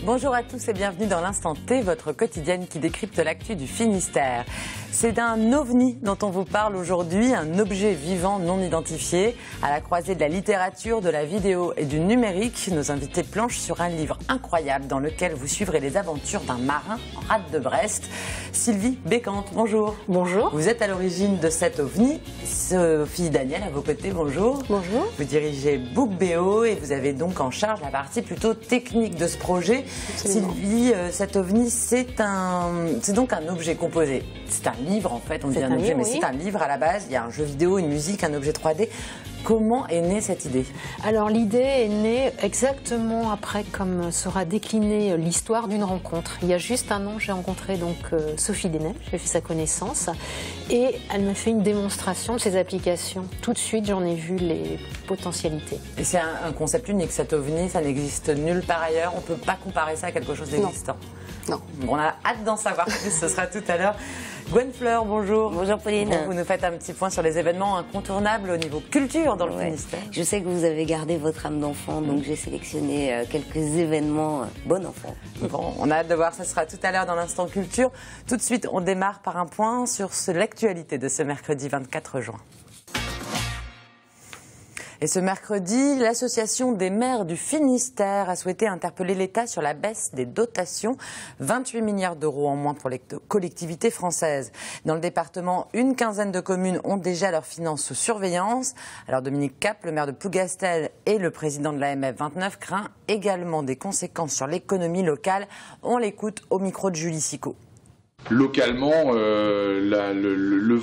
Bonjour à tous et bienvenue dans l'Instant T, votre quotidienne qui décrypte l'actu du Finistère. C'est d'un ovni dont on vous parle aujourd'hui, un objet vivant non identifié. À la croisée de la littérature, de la vidéo et du numérique, nos invités planchent sur un livre incroyable dans lequel vous suivrez les aventures d'un marin en rade de Brest. Sylvie Bécante, bonjour. Bonjour. Vous êtes à l'origine de cet ovni. Sophie Daniel, à vos côtés, bonjour. Bonjour. Vous dirigez BookBO et vous avez donc en charge la partie plutôt technique de ce projet. Absolument. Sylvie, cet ovni, c'est donc un objet composé. C'est un livre en fait, on dit un objet, livre, mais oui. c'est un livre à la base. Il y a un jeu vidéo, une musique, un objet 3D. Comment est née cette idée? Alors l'idée est née exactement après comme sera déclinée l'histoire d'une rencontre. Il y a juste un an, j'ai rencontré donc Sophie Daniel, j'ai fait sa connaissance et elle m'a fait une démonstration de ses applications. Tout de suite, j'en ai vu les potentialités. Et c'est un concept unique, cet ovni, ça n'existe nulle part ailleurs. On ne peut pas comparer ça à quelque chose d'existant. Non. On a hâte d'en savoir plus, ce sera tout à l'heure. Gwen Fleur, bonjour. Bonjour Pauline. Bon, vous nous faites un petit point sur les événements incontournables au niveau culture dans le Finistère. Je sais que vous avez gardé votre âme d'enfant, donc j'ai sélectionné quelques événements bon enfant. Bon, on a hâte de voir, ce sera tout à l'heure dans l'instant culture. Tout de suite, on démarre par un point sur l'actualité de ce mercredi 24 juin. Et ce mercredi, l'association des maires du Finistère a souhaité interpeller l'État sur la baisse des dotations. 28 milliards d'euros en moins pour les collectivités françaises. Dans le département, une quinzaine de communes ont déjà leurs finances sous surveillance. Alors Dominique Cap, le maire de Plougastel et le président de l'AMF 29 craint également des conséquences sur l'économie locale. On l'écoute au micro de Julie Sicot. Localement, le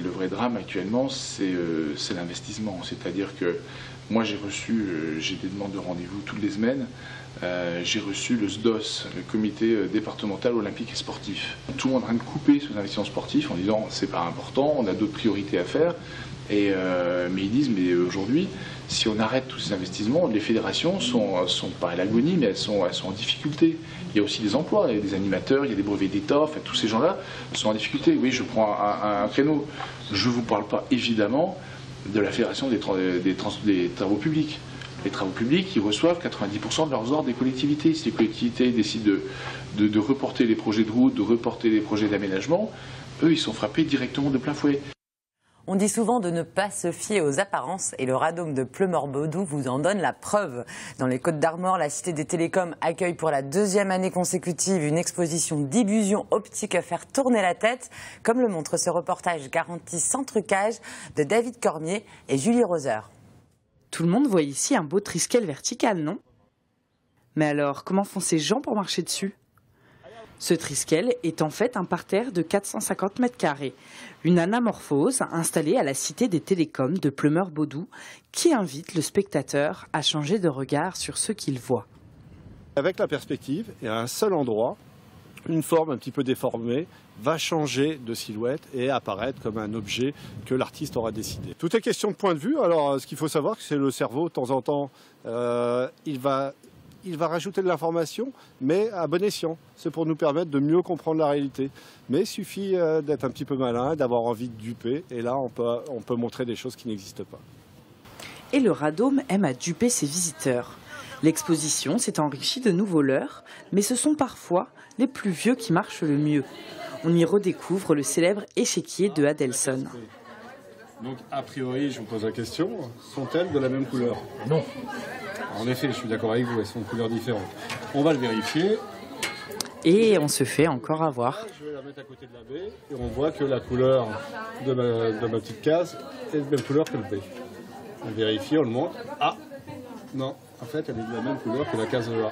vrai drame actuellement, c'est l'investissement. C'est-à-dire que moi, j'ai des demandes de rendez-vous toutes les semaines. J'ai reçu le SDOS, le comité départemental olympique et sportif. Tout le monde est en train de couper sur les investissements sportifs en disant c'est pas important, on a d'autres priorités à faire. Mais ils disent mais aujourd'hui, si on arrête tous ces investissements, les fédérations sont pas à l'agonie, mais elles sont en difficulté. Il y a aussi des emplois, il y a des animateurs, il y a des brevets d'État, enfin, tous ces gens-là sont en difficulté. Oui, je prends un créneau. Je ne vous parle pas évidemment de la fédération des travaux publics. Les travaux publics, ils reçoivent 90% de leurs ordres des collectivités. Si les collectivités décident de reporter les projets de route, de reporter les projets d'aménagement, eux, ils sont frappés directement de plein fouet. On dit souvent de ne pas se fier aux apparences et le Radome de Pleumeur-Bodou vous en donne la preuve. Dans les Côtes-d'Armor, la Cité des Télécoms accueille pour la deuxième année consécutive une exposition d'illusions optiques à faire tourner la tête, comme le montre ce reportage garanti sans trucage de David Cormier et Julie Roser. Tout le monde voit ici un beau triskel vertical, non? Mais alors, comment font ces gens pour marcher dessus? Ce triskel est en fait un parterre de 450 mètres carrés, une anamorphose installée à la Cité des Télécoms de Pleumeur-Bodou qui invite le spectateur à changer de regard sur ce qu'il voit. Avec la perspective, et à un seul endroit, une forme un petit peu déformée va changer de silhouette et apparaître comme un objet que l'artiste aura décidé. Tout est question de point de vue. Alors ce qu'il faut savoir, c'est que le cerveau, de temps en temps, il va rajouter de l'information, mais à bon escient. C'est pour nous permettre de mieux comprendre la réalité. Mais il suffit d'être un petit peu malin, d'avoir envie de duper, et là on peut montrer des choses qui n'existent pas. Et le Radome aime à duper ses visiteurs. L'exposition s'est enrichie de nouveaux leurres, mais ce sont parfois les plus vieux qui marchent le mieux. On y redécouvre le célèbre échiquier de Adelson. Donc a priori, je vous pose la question, sont-elles de la même couleur? Non. En effet, je suis d'accord avec vous, elles sont de couleurs différentes. On va le vérifier. Et on se fait encore avoir. Je vais la mettre à côté de la baie et on voit que la couleur de ma petite case est de la même couleur que le B. On vérifie, on le montre. Ah non, en fait, elle est de la même couleur que la case A.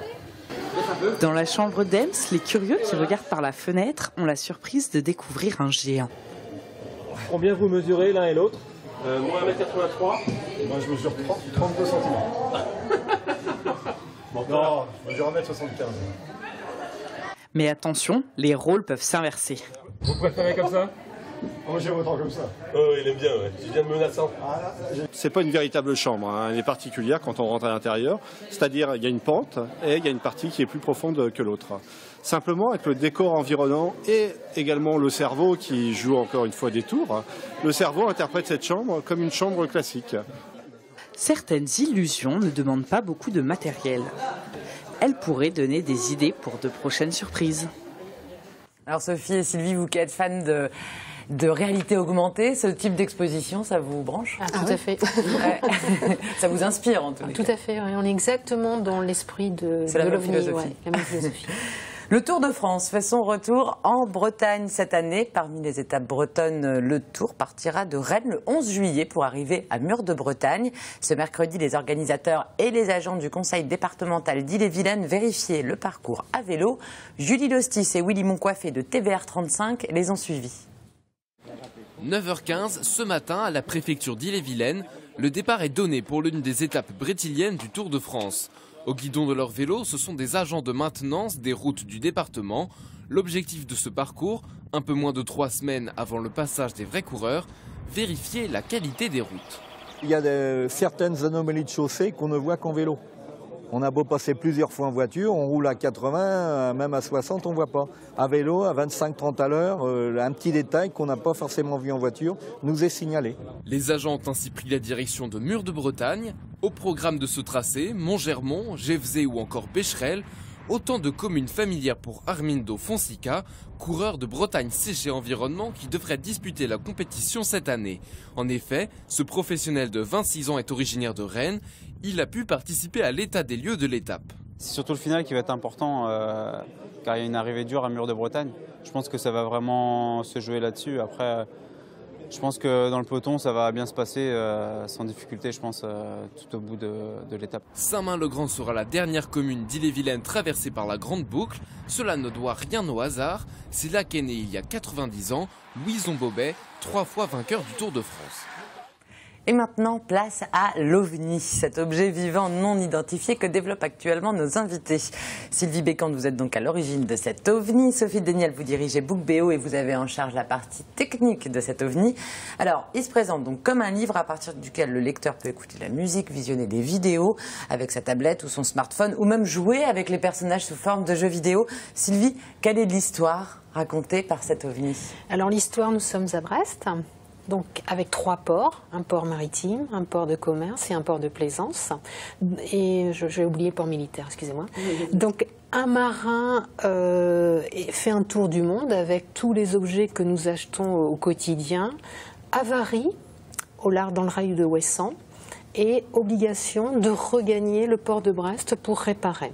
Dans la chambre d'Ems, les curieux qui regardent par la fenêtre ont la surprise de découvrir un géant. Combien vous mesurez l'un et l'autre? Moi 1m83. Moi je mesure 32 cm. Non, je mesure 1m75. Mais attention, les rôles peuvent s'inverser. Vous préférez comme ça? Moi j'aime autant comme ça. Oh, il aime bien, ouais. C'est bien menaçant. C'est pas une véritable chambre, hein. Elle est particulière quand on rentre à l'intérieur. C'est-à-dire il y a une pente et il y a une partie qui est plus profonde que l'autre. Simplement, avec le décor environnant et également le cerveau qui joue encore une fois des tours, le cerveau interprète cette chambre comme une chambre classique. Certaines illusions ne demandent pas beaucoup de matériel. elle pourrait donner des idées pour de prochaines surprises. Alors Sophie et Sylvie, vous qui êtes fans de réalité augmentée, ce type d'exposition, ça vous branche? Tout à fait. Ouais. Ça vous inspire en tout cas. Tout à fait, oui. On est exactement dans l'esprit de l'OVNI. Ouais, la même philosophie. Le Tour de France fait son retour en Bretagne cette année. Parmi les étapes bretonnes, le Tour partira de Rennes le 11 juillet pour arriver à Mur-de-Bretagne. Ce mercredi, les organisateurs et les agents du conseil départemental d'Ille-et-Vilaine vérifiaient le parcours à vélo. Julie Lostis et Willy Moncoiffé de TVR35 les ont suivis. 9h15, ce matin, à la préfecture d'Ille-et-Vilaine, le départ est donné pour l'une des étapes brétiliennes du Tour de France. Au guidon de leur vélo, ce sont des agents de maintenance des routes du département. L'objectif de ce parcours, un peu moins de 3 semaines avant le passage des vrais coureurs, vérifier la qualité des routes. Il y a certaines anomalies de chaussée qu'on ne voit qu'en vélo. On a beau passer plusieurs fois en voiture, on roule à 80, même à 60, on ne voit pas. À vélo, à 25-30 à l'heure, un petit détail qu'on n'a pas forcément vu en voiture nous est signalé. Les agents ont ainsi pris la direction de Mur-de-Bretagne. Au programme de ce tracé, Montgermont, Gévesey ou encore Becherel, autant de communes familières pour Armindo Fonseca, coureur de Bretagne Séché Environnement qui devrait disputer la compétition cette année. En effet, ce professionnel de 26 ans est originaire de Rennes. Il a pu participer à l'état des lieux de l'étape. C'est surtout le final qui va être important, car il y a une arrivée dure à Mur-de-Bretagne. Je pense que ça va vraiment se jouer là-dessus. Après, je pense que dans le peloton, ça va bien se passer sans difficulté, je pense, tout au bout de l'étape. Saint-Main-le-Grand sera la dernière commune d'Ille-et-Vilaine traversée par la Grande Boucle. Cela ne doit rien au hasard. C'est là qu'est né il y a 90 ans Louison Bobet, 3 fois vainqueur du Tour de France. Et maintenant, place à l'OVNI, cet objet vivant non identifié que développent actuellement nos invités. Sylvie Bécante, vous êtes donc à l'origine de cet OVNI. Sophie Déniel, vous dirigez Bookbéo et vous avez en charge la partie technique de cet OVNI. Alors, il se présente donc comme un livre à partir duquel le lecteur peut écouter la musique, visionner des vidéos avec sa tablette ou son smartphone, ou même jouer avec les personnages sous forme de jeux vidéo. Sylvie, quelle est l'histoire racontée par cet OVNI? Alors l'histoire, nous sommes à Brest. Donc avec 3 ports, un port maritime, un port de commerce et un port de plaisance. Et j'ai oublié le port militaire, excusez-moi. Donc un marin fait un tour du monde avec tous les objets que nous achetons au quotidien, avarie dans le rail de Ouessant et obligation de regagner le port de Brest pour réparer.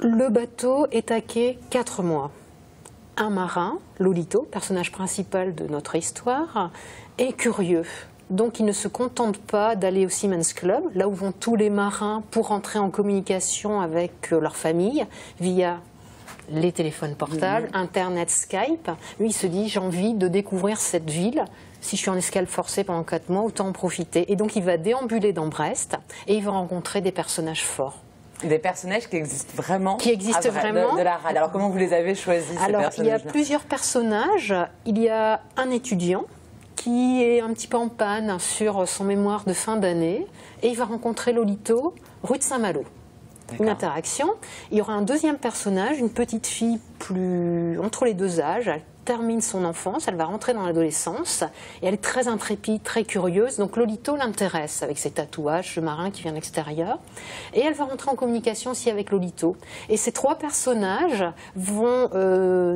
Le bateau est à quai 4 mois. Un marin, Lolito, personnage principal de notre histoire, est curieux. Donc il ne se contente pas d'aller au Seamen's Club, là où vont tous les marins pour entrer en communication avec leur famille, via les téléphones portables, Internet, Skype. Lui, il se dit, j'ai envie de découvrir cette ville. Si je suis en escale forcée pendant 4 mois, autant en profiter. Et donc il va déambuler dans Brest et il va rencontrer des personnages forts. Des personnages qui existent vraiment. Qui existent vraiment. De la rade. Alors comment vous les avez choisis, ces Alors il y a personnages-là? plusieurs personnages. Il y a un étudiant qui est un petit peu en panne sur son mémoire de fin d'année et il va rencontrer Lolito, rue de Saint-Malo. Une interaction. Il y aura un deuxième personnage, une petite fille entre les 2 âges. Elle termine son enfance, elle va rentrer dans l'adolescence et elle est très intrépide, très curieuse. Donc Lolito l'intéresse avec ses tatouages, ce marin qui vient de l'extérieur. Et elle va rentrer en communication aussi avec Lolito. Et ces 3 personnages vont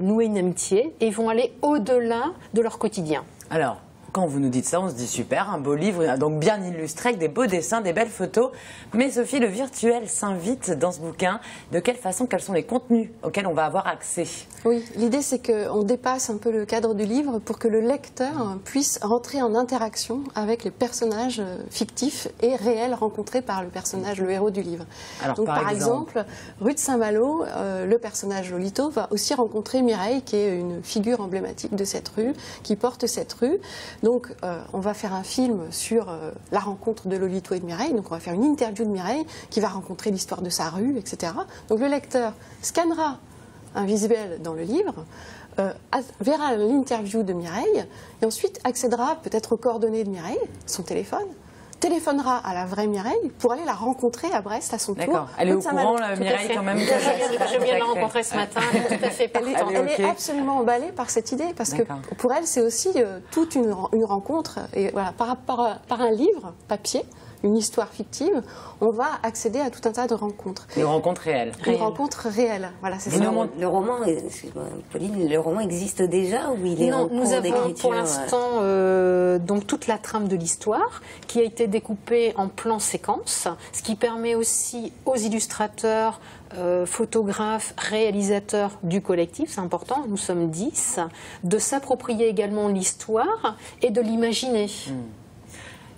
nouer une amitié et vont aller au-delà de leur quotidien. Alors, quand vous nous dites ça, on se dit super, un beau livre, donc bien illustré, avec des beaux dessins, des belles photos. Mais Sophie, le virtuel s'invite dans ce bouquin. De quelle façon, quels sont les contenus auxquels on va avoir accès? Oui, l'idée c'est qu'on dépasse un peu le cadre du livre pour que le lecteur puisse rentrer en interaction avec les personnages fictifs et réels rencontrés par le personnage, le héros du livre. Alors, donc, par exemple, rue de Saint-Malo, le personnage Lolito va aussi rencontrer Mireille, qui est une figure emblématique de cette rue, qui porte cette rue. Donc, on va faire un film sur la rencontre de Lolito et de Mireille. Donc, on va faire une interview de Mireille qui va rencontrer l'histoire de sa rue, etc. Donc, le lecteur scannera un visuel dans le livre, verra l'interview de Mireille et ensuite accédera peut-être aux coordonnées de Mireille, son téléphone, téléphonera à la vraie Mireille pour aller la rencontrer à Brest à son tour. D'accord. Elle est au courant, la Mireille, quand même. Je viens de la rencontrer ce matin, elle est tout à fait partante. Elle est absolument emballée par cette idée parce que pour elle, c'est aussi toute une rencontre et voilà, par un livre papier une histoire fictive, on va accéder à tout un tas de rencontres. Des rencontres réelles. Des rencontres réelles, voilà, c'est ça. Le roman, excuse-moi, Pauline, le roman existe déjà ou il est en cours d'écriture? Nous avons pour l'instant donc toute la trame de l'histoire qui a été découpée en plans séquences, ce qui permet aussi aux illustrateurs, photographes, réalisateurs du collectif, c'est important, nous sommes 10, de s'approprier également l'histoire et de l'imaginer.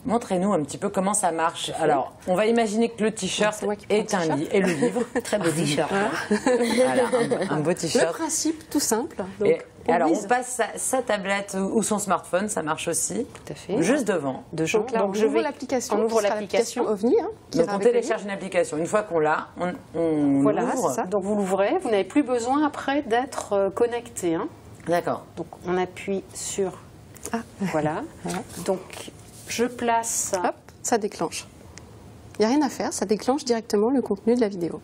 Montrez-nous un petit peu comment ça marche. Alors, on va imaginer que le t-shirt est un livre et le livre. Très beau t-shirt. Voilà, un beau t-shirt. Le principe, tout simple. Donc, et alors, on passe sa tablette ou son smartphone, ça marche aussi. Tout à fait. Juste devant. Donc là, on ouvre l'application. On ouvre l'application OVNI. Donc, on télécharge une application. Une fois qu'on l'a, on voilà, ouvre. c'est ça. Donc, vous l'ouvrez. Vous n'avez plus besoin après d'être connecté. D'accord. Donc, on appuie sur... Voilà. Donc... Je place... Hop, ça déclenche. Il n'y a rien à faire, ça déclenche directement le contenu de la vidéo.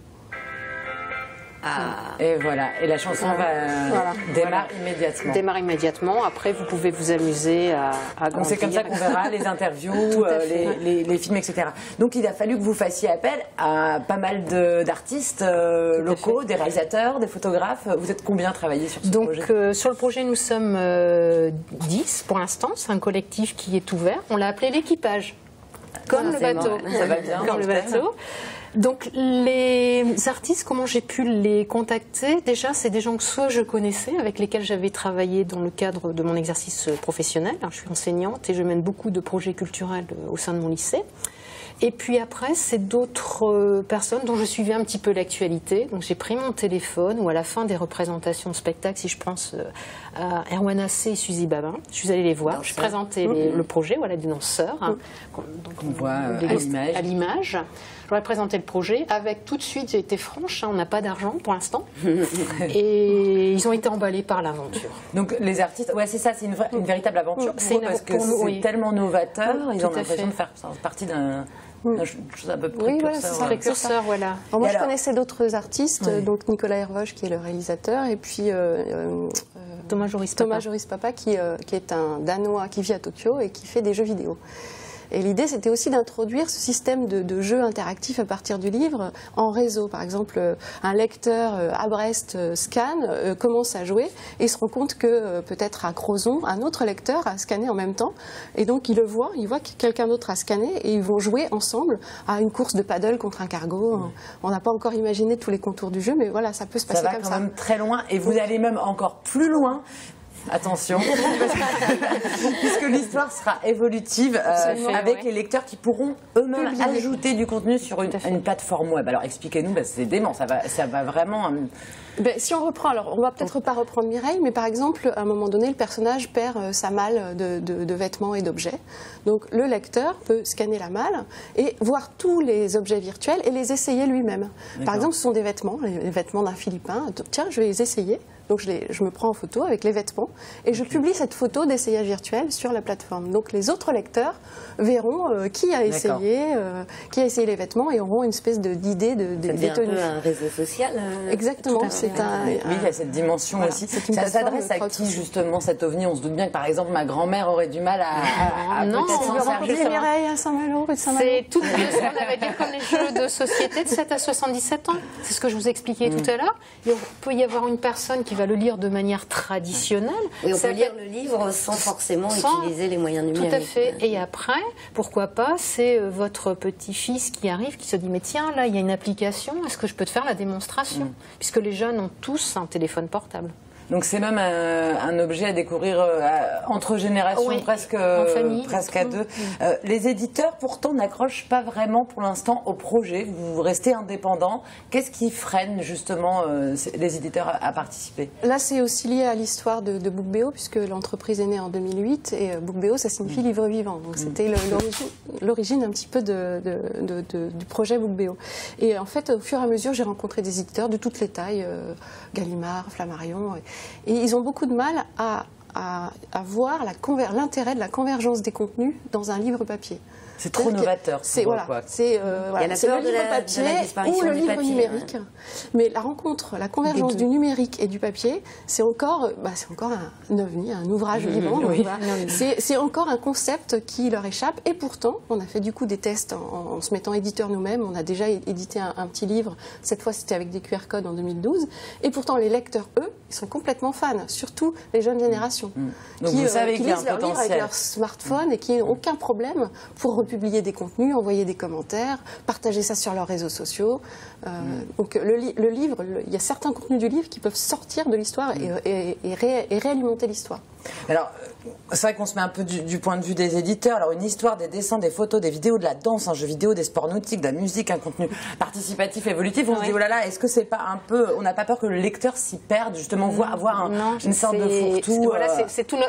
Et voilà, et la chanson démarre immédiatement. Démarre immédiatement, après vous pouvez vous amuser à grandir. Donc c'est comme ça qu'on verra les interviews, les films, etc. Donc il a fallu que vous fassiez appel à pas mal d'artistes locaux, des réalisateurs, des photographes. Vous êtes combien à travailler sur ce projet? Donc sur le projet nous sommes 10 pour l'instant, c'est un collectif qui est ouvert. On l'a appelé l'équipage, comme le bateau. Ça va bien. Comme le bateau. Donc les artistes, comment j'ai pu les contacter? Déjà, c'est des gens que soit je connaissais, avec lesquels j'avais travaillé dans le cadre de mon exercice professionnel. Je suis enseignante et je mène beaucoup de projets culturels au sein de mon lycée. Et puis après, c'est d'autres personnes dont je suivais un petit peu l'actualité. Donc j'ai pris mon téléphone ou à la fin des représentations de spectacles, si je pense à Erwan Assé et Suzy Babin, je suis allée les voir. Je présentais le projet, voilà, des danseurs. Donc on voit à l'image. J'aurais présenté le projet avec tout de suite, j'ai été franche, on n'a pas d'argent pour l'instant. Et ils ont été emballés par l'aventure. Donc les artistes, c'est ça, c'est une véritable aventure pour eux parce que c'est tellement novateur, ils ont l'impression de faire partie d'un... chose un peu précurseur, voilà. Alors moi, je connaissais d'autres artistes, donc Nicolas Hervoge, qui est le réalisateur, et puis Thomas Joris Papa, qui est un Danois qui vit à Tokyo et qui fait des jeux vidéo. Et l'idée, c'était aussi d'introduire ce système de jeu interactif à partir du livre en réseau. Par exemple, un lecteur à Brest scanne, commence à jouer et se rend compte que peut-être à Crozon, un autre lecteur a scanné en même temps. Et donc, il voit que quelqu'un d'autre a scanné et ils vont jouer ensemble à une course de paddle contre un cargo. On n'a pas encore imaginé tous les contours du jeu, mais voilà, ça peut se passer comme ça. Ça va quand même très loin et vous allez même encore plus loin. Attention, puisque l'histoire sera évolutive avec les lecteurs qui pourront eux-mêmes ajouter du contenu sur une plateforme web. Alors expliquez-nous, c'est dément, ça va vraiment... si on reprend, alors on va peut-être pas reprendre Mireille, mais par exemple, à un moment donné, le personnage perd sa malle de vêtements et d'objets. Donc le lecteur peut scanner la malle et voir tous les objets virtuels et les essayer lui-même. Par exemple, ce sont des vêtements, les vêtements d'un Philippin. Tiens, je vais les essayer. Donc je me prends en photo avec les vêtements et je publie cette photo d'essayage virtuel sur la plateforme. Donc les autres lecteurs verront qui a essayé les vêtements et auront une espèce d'idée de détenue. C'est un peu un réseau social. Exactement. Oui, il y a cette dimension aussi. Ça s'adresse à qui justement cet OVNI? On se doute bien que par exemple ma grand-mère aurait du mal à peut-être s'en servir. Mireille à Saint-Malo, c'est tout ce qu'on avait dit comme les jeux de société de 7 à 77 ans. C'est ce que je vous expliquais tout à l'heure. Il peut y avoir une personne qui va le lire de manière traditionnelle. Oui, on peut lire le livre sans forcément utiliser les moyens numériques. Tout à fait. Et après, pourquoi pas, c'est votre petit-fils qui arrive, qui se dit, mais tiens, là, il y a une application, est-ce que je peux te faire la démonstration? Puisque les jeunes ont tous un téléphone portable. Donc c'est même un objet à découvrir entre générations, presque en famille, presque à deux. Les éditeurs, pourtant, n'accrochent pas vraiment pour l'instant au projet. Vous restez indépendant. Qu'est-ce qui freine justement les éditeurs à participer? Là, c'est aussi lié à l'histoire de Bookbéo, puisque l'entreprise est née en 2008 et Bookbéo, ça signifie livre vivant. Donc c'était l'origine un petit peu du projet Bookbéo. Et en fait, au fur et à mesure, j'ai rencontré des éditeurs de toutes les tailles, Gallimard, Flammarion. Et ils ont beaucoup de mal à voir l'intérêt de la convergence des contenus dans un livre papier. C'est trop novateur. C'est voilà, c'est le livre papier ou le livre numérique. Mais la rencontre, la convergence du numérique et du papier, c'est encore un ovni, un ouvrage vivant. Oui. C'est encore un concept qui leur échappe. Et pourtant, on a fait du coup des tests en se mettant éditeur nous-mêmes. On a déjà édité un petit livre. Cette fois, c'était avec des QR codes en 2012. Et pourtant, les lecteurs, eux, ils sont complètement fans, surtout les jeunes générations, Donc vous savez qui lisent leurs livres avec leur smartphone et qui n'ont aucun problème pour republier des contenus, envoyer des commentaires, partager ça sur leurs réseaux sociaux. Donc le livre, il y a certains contenus du livre qui peuvent sortir de l'histoire et réalimenter l'histoire. Alors, c'est vrai qu'on se met un peu du point de vue des éditeurs. Alors, une histoire, des dessins, des photos, des vidéos, de la danse, un jeu vidéo, des sports nautiques, de la musique, un contenu participatif, évolutif. On se dit, oh là là, est-ce que c'est pas un peu... On n'a pas peur que le lecteur s'y perde, justement, voir une sorte de fourre-tout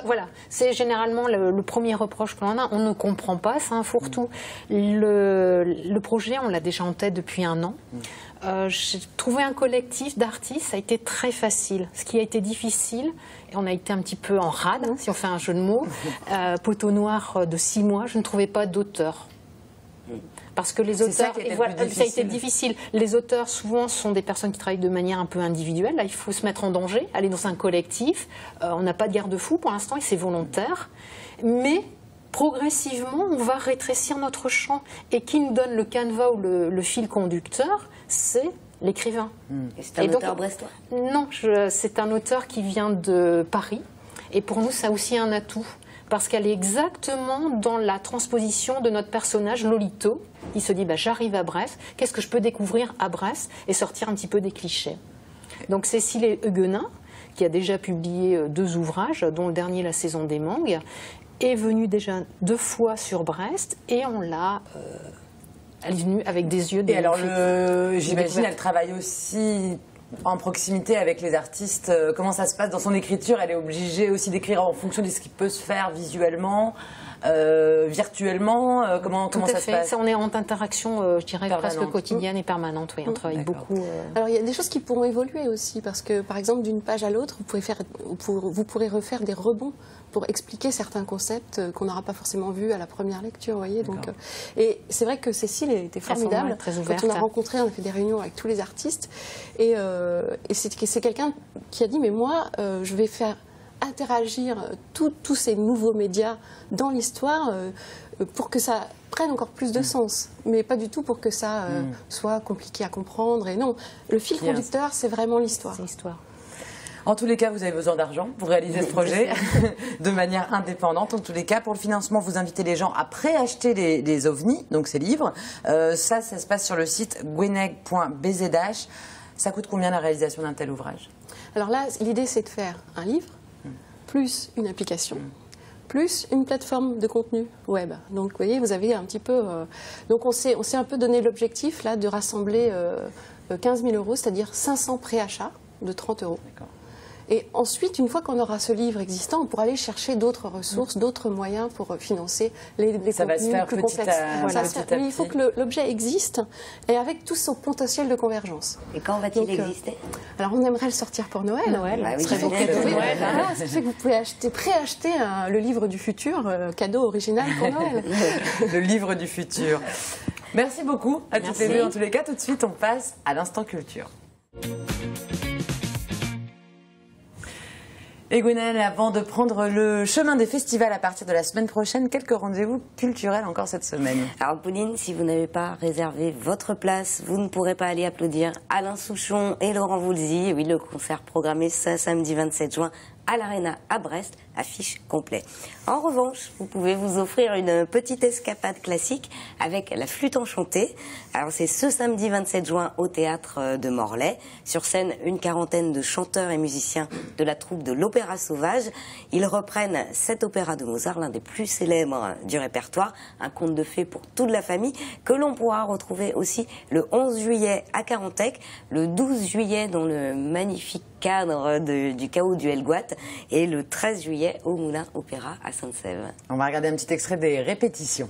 Voilà, c'est généralement le premier reproche que l'on a. On ne comprend pas, c'est un fourre-tout. Le projet, on l'a déjà en tête depuis 1 an. J'ai trouvé un collectif d'artistes, ça a été très facile. Ce qui a été difficile, et on a été un petit peu en rade, si on fait un jeu de mots, poteau noir de 6 mois, je ne trouvais pas d'auteur. Parce que les auteurs, ça a été difficile. Les auteurs, souvent, sont des personnes qui travaillent de manière un peu individuelle. Là, il faut se mettre en danger, aller dans un collectif. On n'a pas de garde-fou pour l'instant, et c'est volontaire. Mais progressivement, on va rétrécir notre champ. Et qui nous donne le canevas ou le fil conducteur, c'est l'écrivain. Et c'est un auteur brestois? Non, c'est un auteur qui vient de Paris. Et pour nous, ça a aussi un atout. Parce qu'elle est exactement dans la transposition de notre personnage, Lolito. Il se dit, j'arrive à Brest, qu'est-ce que je peux découvrir à Brest et sortir un petit peu des clichés. Donc Cécile Huguenin, qui a déjà publié 2 ouvrages, dont le dernier, La saison des mangues, est venue déjà 2 fois sur Brest et on l'a... elle est venue avec des yeux de... Et alors, j'imagine, elle travaille aussi en proximité avec les artistes. Comment ça se passe dans son écriture? Elle est obligée aussi d'écrire en fonction de ce qui peut se faire visuellement, virtuellement. Comment ça se passe? On est en interaction, je dirais, presque quotidienne et permanente. Oui, on travaille beaucoup. Alors, il y a des choses qui pourront évoluer aussi, parce que, par exemple, d'une page à l'autre, vous pourrez refaire des rebonds pour expliquer certains concepts qu'on n'aura pas forcément vus à la première lecture, vous voyez. Donc, et c'est vrai que Cécile était formidable. Très ouverte. Quand on a rencontré, on a fait des réunions avec tous les artistes. Et c'est quelqu'un qui a dit, mais moi, je vais faire interagir tous ces nouveaux médias dans l'histoire pour que ça prenne encore plus de sens, mais pas du tout pour que ça soit compliqué à comprendre. Et non, le fil conducteur, c'est vraiment l'histoire. C'est l'histoire. En tous les cas, vous avez besoin d'argent pour réaliser ce projet de manière indépendante. En tous les cas, pour le financement, vous invitez les gens à préacheter les ovnis, donc ces livres. Ça se passe sur le site gweneg.bzh. Ça coûte combien la réalisation d'un tel ouvrage? Alors là, l'idée, c'est de faire un livre, plus une application, plus une plateforme de contenu web. Donc, vous voyez, vous avez un petit peu... Donc, on s'est un peu donné l'objectif, là, de rassembler 15 000 euros, c'est-à-dire 500 préachats de 30 euros. D'accord. Et ensuite, une fois qu'on aura ce livre existant, on pourra aller chercher d'autres ressources, d'autres moyens pour financer les ça contenus va se faire plus petit complexes. Mais il faut que l'objet existe et avec tout son potentiel de convergence. Et quand va-t-il exister? Alors, on aimerait le sortir pour Noël. Oui, ce qui fait que vous pouvez préacheter le livre du futur, cadeau original pour Noël. Le livre du futur. Merci beaucoup à toutes les deux. En tous les cas, tout de suite, on passe à l'instant culture. Et Gwenaëlle, avant de prendre le chemin des festivals à partir de la semaine prochaine, quelques rendez-vous culturels encore cette semaine. Alors Pauline, si vous n'avez pas réservé votre place, vous ne pourrez pas aller applaudir Alain Souchon et Laurent Voulzy. Oui, le concert programmé ce samedi 27 juin à l'Arena à Brest, affiche complet. En revanche, vous pouvez vous offrir une petite escapade classique avec la flûte enchantée. Alors c'est ce samedi 27 juin au théâtre de Morlaix. Sur scène, une quarantaine de chanteurs et musiciens de la troupe de l'Opéra Sauvage. Ils reprennent cet opéra de Mozart, l'un des plus célèbres du répertoire, un conte de fées pour toute la famille, que l'on pourra retrouver aussi le 11 juillet à Carantec, le 12 juillet dans le magnifique cadre du Chaos du Helgoat et le 13 juillet au Moulin Opéra à Sainte-Sève. On va regarder un petit extrait des répétitions.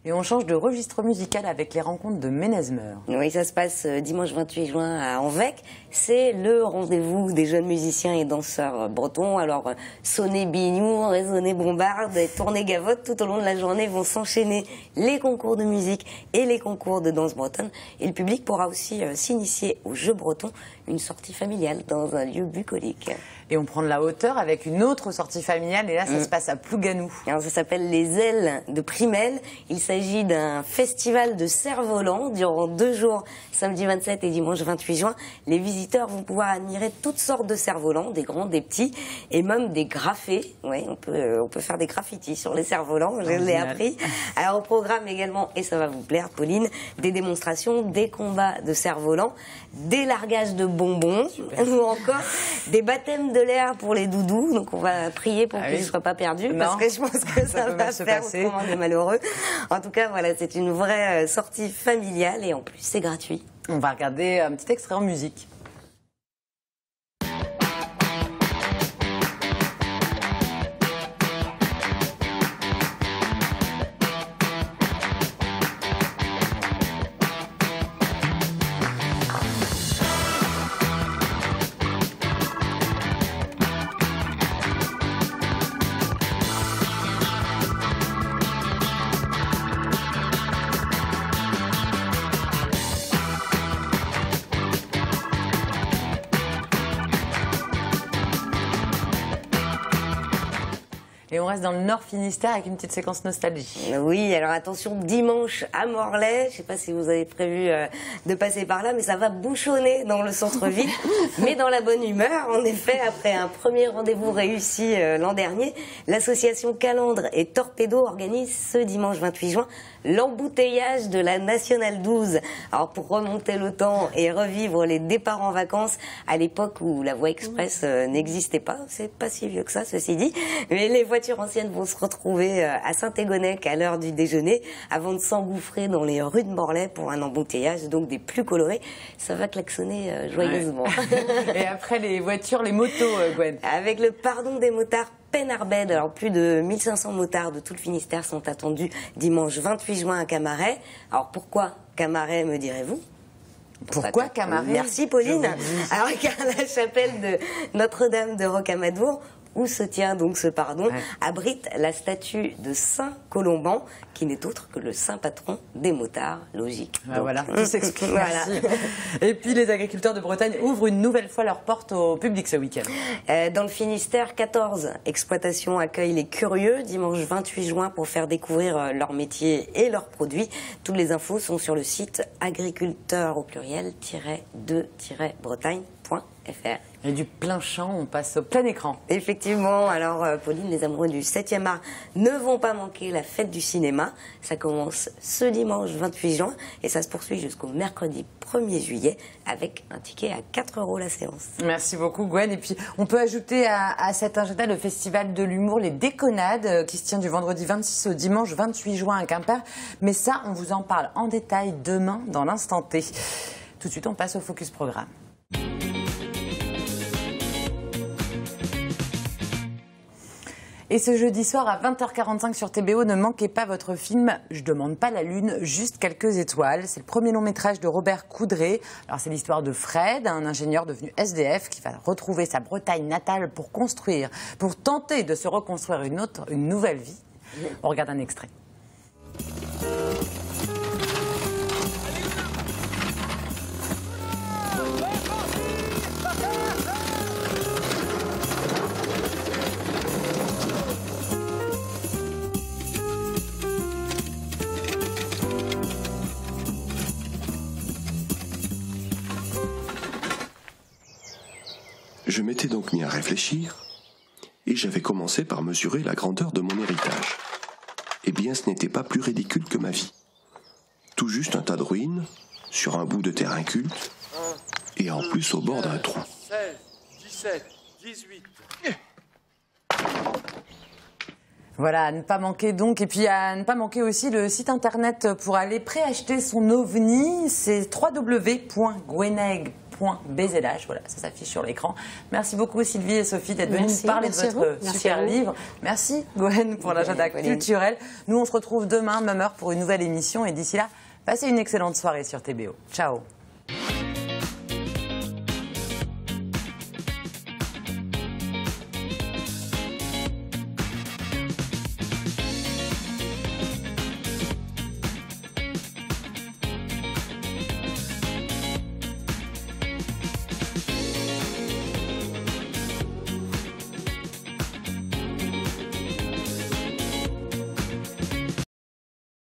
Et on change de registre musical avec les rencontres de Ménezmer. Oui, ça se passe dimanche 28 juin à Anvec. C'est le rendez-vous des jeunes musiciens et danseurs bretons. Alors, sonnez bignou, résonnez bombarde et tournez gavotte. Tout au long de la journée vont s'enchaîner les concours de musique et les concours de danse bretonne. Et le public pourra aussi s'initier au jeu breton, une sortie familiale dans un lieu bucolique. Et on prend de la hauteur avec une autre sortie familiale, et là ça se passe à Plouganou. Alors, ça s'appelle les Ailes de Primel. Il s'agit d'un festival de cerfs-volants durant 2 jours, samedi 27 et dimanche 28 juin. Les visiteurs vont pouvoir admirer toutes sortes de cerfs-volants, des grands, des petits, et même des graffés. Oui, on peut faire des graffitis sur les cerfs-volants, je l'ai appris. Alors au programme également, et ça va vous plaire Pauline, des démonstrations, des combats de cerfs-volants, des largages de bonbons, ou encore des baptêmes de l'air pour les doudous. Donc on va prier pour qu'ils ne soient pas perdus, parce que je pense que ça va faire autrement des malheureux. En tout cas, voilà, c'est une vraie sortie familiale et en plus c'est gratuit. On va regarder un petit extrait en musique. Et on reste dans le Nord Finistère avec une petite séquence nostalgie. Oui, alors attention, dimanche à Morlaix, je ne sais pas si vous avez prévu de passer par là, mais ça va bouchonner dans le centre-ville, mais dans la bonne humeur. En effet, après un premier rendez-vous réussi l'an dernier, l'association Calandre et Torpedo organise ce dimanche 28 juin l'embouteillage de la Nationale 12. Alors pour remonter le temps et revivre les départs en vacances à l'époque où la voie express n'existait pas, c'est pas si vieux que ça, ceci dit, mais les voitures anciennes vont se retrouver à Saint-Égonec à l'heure du déjeuner avant de s'engouffrer dans les rues de Morlaix pour un embouteillage donc des plus colorés. Ça va klaxonner joyeusement. Ouais. Et après les voitures, les motos, Gwen. Avec le pardon des motards Penarbed, alors plus de 1500 motards de tout le Finistère sont attendus dimanche 28 juin à Camaret. Alors pourquoi Camaret, me direz-vous? Pourquoi Camaret? Merci Pauline. Alors car la chapelle de Notre-Dame de Rocamadour, où se tient donc ce pardon, abrite la statue de Saint Colomban, qui n'est autre que le saint patron des motards, logique. Ah, voilà, tout s'explique. Voilà. Et puis les agriculteurs de Bretagne ouvrent une nouvelle fois leurs portes au public ce week-end. Dans le Finistère, 14 exploitations accueillent les curieux dimanche 28 juin pour faire découvrir leur métier et leurs produits. Toutes les infos sont sur le site agriculteurs au pluriel-de-bretagne.fr. Et du plein champ, on passe au plein écran. Effectivement, alors Pauline, les amoureux du 7e art ne vont pas manquer la fête du cinéma. Ça commence ce dimanche 28 juin et ça se poursuit jusqu'au mercredi 1er juillet avec un ticket à 4 € la séance. Merci beaucoup Gwen. Et puis on peut ajouter à cet agenda le festival de l'humour Les Déconnades qui se tient du vendredi 26 au dimanche 28 juin à Quimper. Mais ça, on vous en parle en détail demain dans l'instant T. Tout de suite, on passe au Focus Programme. Et ce jeudi soir à 20h45 sur TBO, ne manquez pas votre film « Je demande pas la lune, juste quelques étoiles ». C'est le premier long métrage de Robert Coudray. Alors c'est l'histoire de Fred, un ingénieur devenu SDF qui va retrouver sa Bretagne natale pour tenter de se reconstruire une nouvelle vie. On regarde un extrait. Je m'étais donc mis à réfléchir, et j'avais commencé par mesurer la grandeur de mon héritage. Eh bien, ce n'était pas plus ridicule que ma vie. Tout juste un tas de ruines, sur un bout de terrain culte, et en plus au bord d'un trou. 16, 17, 18... Voilà, à ne pas manquer donc. Et puis à ne pas manquer aussi le site internet pour aller préacheter son OVNI. C'est www.gweneg.fr. tbo.bzh. Voilà, ça s'affiche sur l'écran. Merci beaucoup Sylvie et Sophie d'être venues nous parler de votre super livre. Merci Gwen pour l'agenda culturel. Nous, on se retrouve demain, même heure, pour une nouvelle émission. Et d'ici là, passez une excellente soirée sur TBO. Ciao.